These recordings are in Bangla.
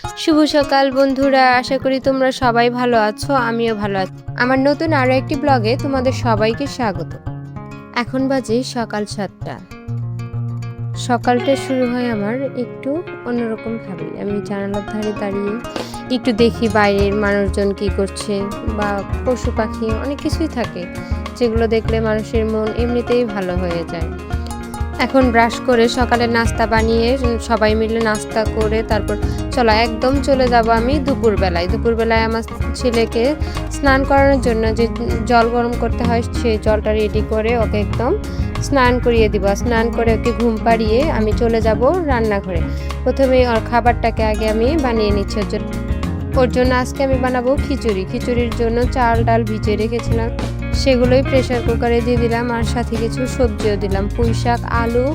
শুভ সকাল বন্ধুরা, আশা করি তোমরা সবাই ভালো আছো। আমিও ভালো আছি। আমার নতুন আরো একটি ব্লগে তোমাদের সবাইকে স্বাগত। এখন বাজে সকাল 7টা। সকালটা শুরু হয় আমার একটু অন্যরকম ভাবে। আমি জানালার ধারে দাঁড়িয়ে একটু দেখি বাইরের মানুষজন কি করছে, বা পশু পাখি অনেক কিছুই থাকে যেগুলো দেখলে মানুষের মন এমনিতেই ভালো হয়ে যায়। এখন ব্রাশ করে সকালে নাস্তা বানিয়ে সবাই মিলে নাস্তা করে তারপর একদম চলে যাব আমি দুপুরবেলায় আমার ছেলেকে স্নান করানোর জন্য যে জল গরম করতে হয় সেই জলটা রেডি করে ওকে একদম স্নান করিয়ে দিব। স্নান করে ওকে ঘুম পাড়িয়ে আমি চলে যাব রান্নাঘরে। প্রথমে ওর খাবারটাকে আগে আমি বানিয়ে নিচ্ছি। ওর জন্য আজকে আমি বানাবো খিচুড়ির জন্য চাল ডাল ভিজিয়ে রেখেছিলাম, সেগুলোই প্রেসার কুকারে দিয়ে দিলাম, আর সাথে কিছু সবজিও দিলাম, পুঁই শাক, আলু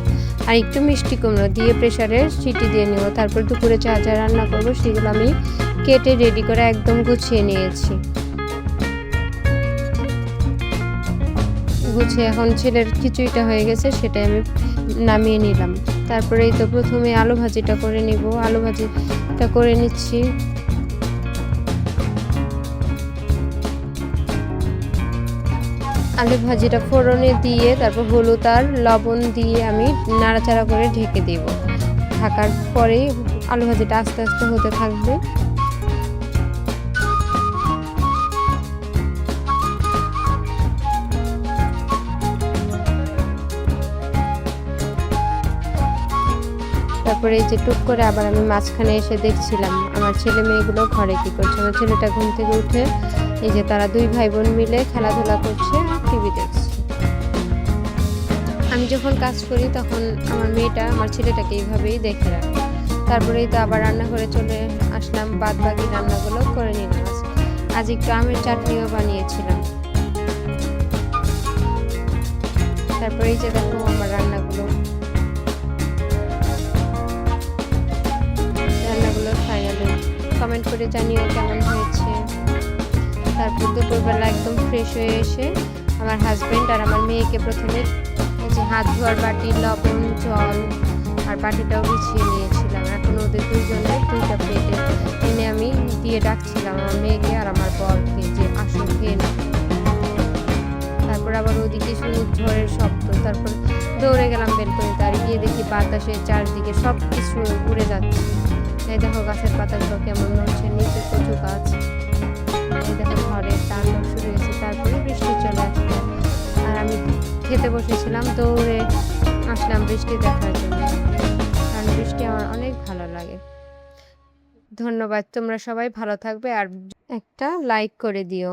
আর একটু মিষ্টি কুমড়ো দিয়ে প্রেসারে সিটি দিয়ে নেব। তারপর দুপুরে যা যা রান্না করবো সেগুলো আমি কেটে রেডি করে একদম গুছিয়ে নিয়েছি। গুছিয়ে এখন ছেলের খিচুড়িটা হয়ে গেছে, সেটাই আমি নামিয়ে নিলাম। তারপরে এই তো প্রথমে আলু ভাজিটা করে নিব। আলু ভাজিটা করে নিচ্ছি। আলু ভাজিটা ফোড়নে দিয়ে তারপর হলুদ আর লবণ দিয়ে আমি নাড়াচাড়া করে ঢেকে দেব। ঢাকার পরেই আলু ভাজিটা আস্তে আস্তে হতে থাকবে। তারপরে এই যে টুক করে আবার আমি মাঝখানে এসে দেখছিলাম আমার ছেলে মেয়েগুলো ঘরে কি করছে। আমার ছেলেটা ঘুম থেকে উঠে এই যে তারা দুই ভাই বোন মিলে খেলাধুলা করছে, টিভি দেখছে। আমি যখন কাজ করি তখন আমার মেয়েটা আমার ছেলেটাকে এইভাবেই দেখে রাখে। তারপরেই তো আবার রান্নাঘরে চলে আসলাম, বাদ বাকি রান্নাগুলো করে নিলাম। আজ একটু আমের চাটনিও বানিয়েছিলাম। তারপরে এই যে দেখো আমার রান্নাগুলো ফাইনালি কমেন্ট করে জানিও কেমন হয়েছে। তারপর দুপুরবেলা একদম ফ্রেশ হয়ে এসে আমার হাজব্যান্ড আর আমার মেয়েকে প্রথমে যে হাত ধোয়ার বাটি, লবণ, জল আর বাটিটাও বিছিয়ে নিয়েছিলাম। এখন ওদের দুইজনের দুইটা প্লেটে এনে আমি দিয়ে ডাকছিলাম আমার মেয়েকে আর আমার বরকে যে আসো খেয়ে না। তারপর আবার ওদিকে শুধু ঝড়ের শব্দ। তারপর দৌড়ে গেলাম বেলকনিতে, আর গিয়ে দেখি বাতাসে চারদিকে সব কিছু উড়ে যাচ্ছে। এই দেখো গাছের পাতাগুলো কেমন নড়ছে, নিচে কচু গাছ। এই দেখো ঝড়ের তাণ্ডব শুরু হয়েছে। তারপরে বৃষ্টি চলে আসলো, আর আমি খেতে বসেছিলাম, দৌড়ে আসলাম বৃষ্টি দেখার জন্য, কারণ বৃষ্টি আমার অনেক ভালো লাগে। ধন্যবাদ, তোমরা সবাই ভালো থাকবে আর একটা লাইক করে দিও।